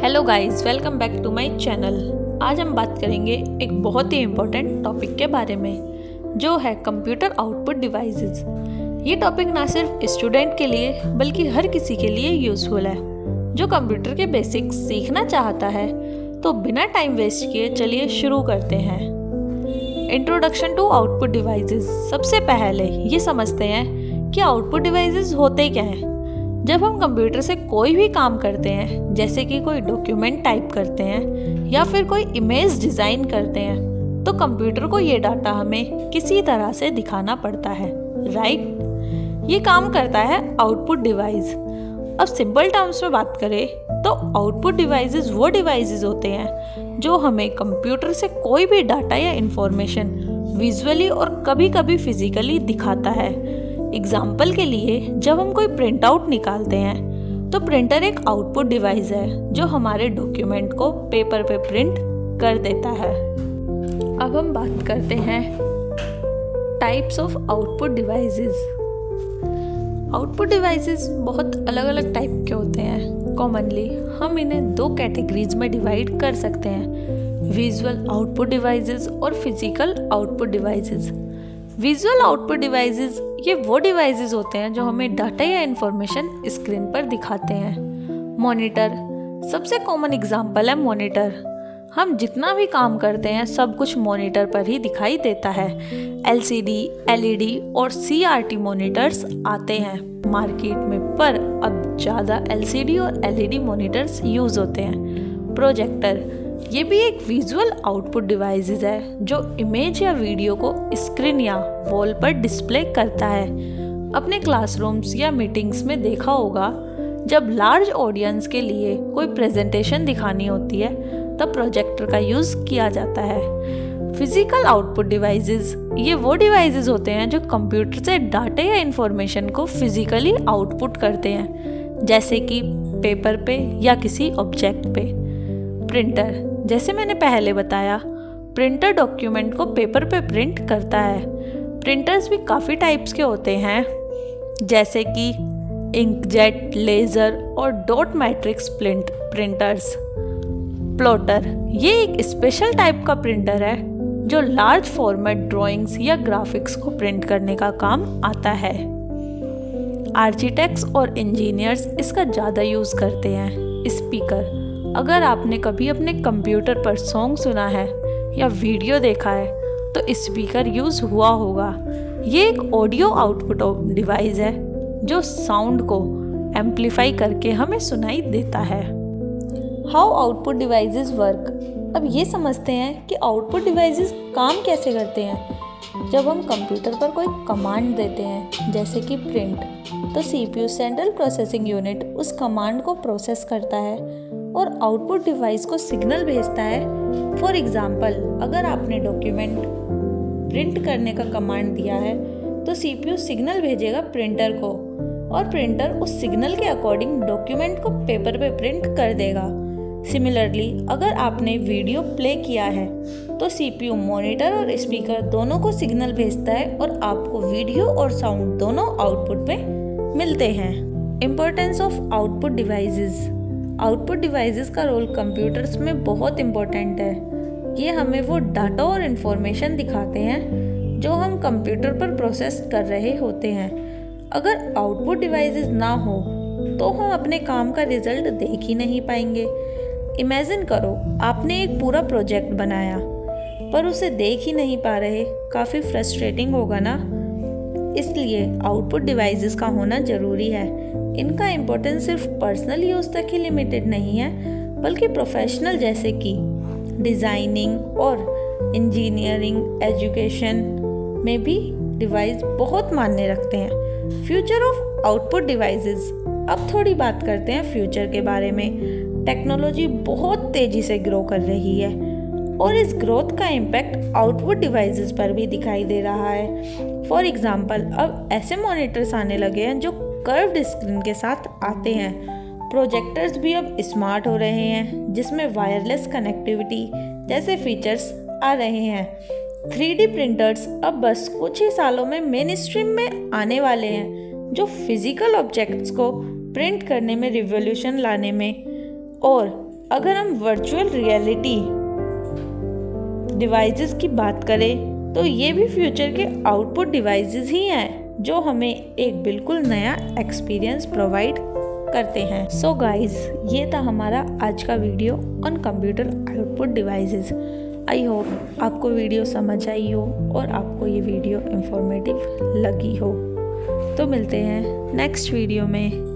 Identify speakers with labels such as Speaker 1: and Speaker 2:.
Speaker 1: Hello guys, welcome back to my channel. आज हम बात करेंगे एक बहुत ही इम्पोर्टेंट टॉपिक के बारे में, जो है कंप्यूटर आउटपुट डिवाइसेस। ये टॉपिक ना सिर्फ स्टूडेंट के लिए बल्कि हर किसी के लिए यूज़फुल है जो कंप्यूटर के बेसिक्स सीखना चाहता है। तो बिना टाइम वेस्ट किए चलिए शुरू करते हैं। Introduction to output devices. सबसे पहले ये समझते हैं कि आउटपुट डिवाइसेस होते क्या हैं। जब हम कंप्यूटर से कोई भी काम करते हैं, जैसे कि कोई डॉक्यूमेंट टाइप करते हैं या फिर कोई इमेज डिज़ाइन करते हैं, तो कंप्यूटर को ये डाटा हमें किसी तरह से दिखाना पड़ता है, राइट। ये काम करता है आउटपुट डिवाइस। अब सिंपल टर्म्स में बात करें तो आउटपुट डिवाइसेस वो डिवाइसेस होते हैं जो हमें कंप्यूटर से कोई भी डाटा या इंफॉर्मेशन विजुअली और कभी कभी फिजिकली दिखाता है। एग्जाम्पल के लिए, जब हम कोई प्रिंट आउट निकालते हैं तो प्रिंटर एक आउटपुट डिवाइस है जो हमारे डॉक्यूमेंट को पेपर पे प्रिंट कर देता है। अब हम बात करते हैं types of output devices. Output devices बहुत अलग अलग टाइप के होते हैं। कॉमनली हम इन्हें दो कैटेगरीज में डिवाइड कर सकते हैं, विजुअल आउटपुट डिवाइसेस और physical output devices. Visual output devices ये वो डिवाइसेस होते हैं जो हमें डाटा या इंफॉर्मेशन स्क्रीन पर दिखाते हैं। मॉनिटर सबसे कॉमन एग्जांपल है। मॉनिटर, हम जितना भी काम करते हैं सब कुछ मॉनिटर पर ही दिखाई देता है। LCD, LED और CRT मॉनिटर्स आते हैं मार्केट में, पर अब ज़्यादा LCD और LED मॉनिटर्स यूज़ होते हैं। प्रोजेक्टर ये भी एक विजुअल आउटपुट डिवाइसेस है जो इमेज या वीडियो को स्क्रीन या वॉल पर डिस्प्ले करता है। अपने क्लासरूम्स या मीटिंग्स में देखा होगा, जब लार्ज ऑडियंस के लिए कोई प्रेजेंटेशन दिखानी होती है तब प्रोजेक्टर का यूज़ किया जाता है। फिजिकल आउटपुट डिवाइसेस ये वो डिवाइसेस होते हैं जो कंप्यूटर से डाटा या इंफॉर्मेशन को फिजिकली आउटपुट करते हैं, जैसे कि पेपर पे या किसी ऑब्जेक्ट पे। प्रिंटर, जैसे मैंने पहले बताया, प्रिंटर डॉक्यूमेंट को पेपर पे प्रिंट करता है। प्रिंटर्स भी काफ़ी टाइप्स के होते हैं, जैसे कि इंकजेट, लेज़र और डॉट मैट्रिक्स प्रिंटर्स। प्लॉटर ये एक स्पेशल टाइप का प्रिंटर है जो लार्ज फॉर्मेट ड्राइंग्स या ग्राफिक्स को प्रिंट करने का काम आता है। आर्किटेक्ट्स और इंजीनियर्स इसका ज़्यादा यूज़ करते हैं। स्पीकर, अगर आपने कभी अपने कंप्यूटर पर सॉन्ग सुना है या वीडियो देखा है तो स्पीकर यूज़ हुआ होगा। ये एक ऑडियो आउटपुट डिवाइस है जो साउंड को एम्पलीफाई करके हमें सुनाई देता है। How output devices work. अब ये समझते हैं कि आउटपुट डिवाइसेस काम कैसे करते हैं। जब हम कंप्यूटर पर कोई कमांड देते हैं, जैसे कि प्रिंट, तो CPU सेंट्रल प्रोसेसिंग यूनिट उस कमांड को प्रोसेस करता है और आउटपुट डिवाइस को सिग्नल भेजता है। फॉर एग्जाम्पल, अगर आपने डॉक्यूमेंट प्रिंट करने का कमांड दिया है तो CPU सिग्नल भेजेगा प्रिंटर को और प्रिंटर उस सिग्नल के अकॉर्डिंग डॉक्यूमेंट को पेपर पे प्रिंट कर देगा। सिमिलरली, अगर आपने वीडियो प्ले किया है तो CPU मॉनिटर और स्पीकर दोनों को सिग्नल भेजता है और आपको वीडियो और साउंड दोनों आउटपुट में मिलते हैं। Importance of output devices. Output devices का रोल कंप्यूटर्स में बहुत इम्पोर्टेंट है। ये हमें वो डाटा और इन्फॉर्मेशन दिखाते हैं जो हम कंप्यूटर पर प्रोसेस कर रहे होते हैं। अगर आउटपुट डिवाइसेस ना हो तो हम अपने काम का रिजल्ट देख ही नहीं पाएंगे। इमेजिन करो, आपने एक पूरा प्रोजेक्ट बनाया पर उसे देख ही नहीं पा रहे, काफ़ी फ्रस्ट्रेटिंग होगा ना। इसलिए आउटपुट डिवाइसेस का होना ज़रूरी है। इनका इम्पोर्टेंस सिर्फ पर्सनल यूज़ तक ही लिमिटेड नहीं है, बल्कि प्रोफेशनल जैसे कि डिज़ाइनिंग और इंजीनियरिंग, एजुकेशन में भी डिवाइस बहुत मायने रखते हैं। Future of output devices. अब थोड़ी बात करते हैं फ्यूचर के बारे में। टेक्नोलॉजी बहुत तेज़ी से ग्रो कर रही है और इस ग्रोथ का इम्पैक्ट आउटपुट डिवाइसेस पर भी दिखाई दे रहा है। फॉर एग्जांपल, अब ऐसे मॉनिटर्स आने लगे हैं जो कर्व्ड स्क्रीन के साथ आते हैं। प्रोजेक्टर्स भी अब स्मार्ट हो रहे हैं जिसमें वायरलेस कनेक्टिविटी जैसे फीचर्स आ रहे हैं। 3D प्रिंटर्स अब बस कुछ ही सालों में मेन स्ट्रीम में आने वाले हैं, जो फिजिकल ऑब्जेक्ट्स को प्रिंट करने में रिवॉल्यूशन लाने में और अगर हम वर्चुअल रियलिटी डिवाइसेस की बात करें तो ये भी फ्यूचर के आउटपुट डिवाइसेस ही हैं जो हमें एक बिल्कुल नया एक्सपीरियंस प्रोवाइड करते हैं। सो गाइस, ये था हमारा आज का video on computer output devices. I hope आपको वीडियो समझ आई हो और आपको ये वीडियो इंफॉर्मेटिव लगी हो। तो मिलते हैं नेक्स्ट वीडियो में।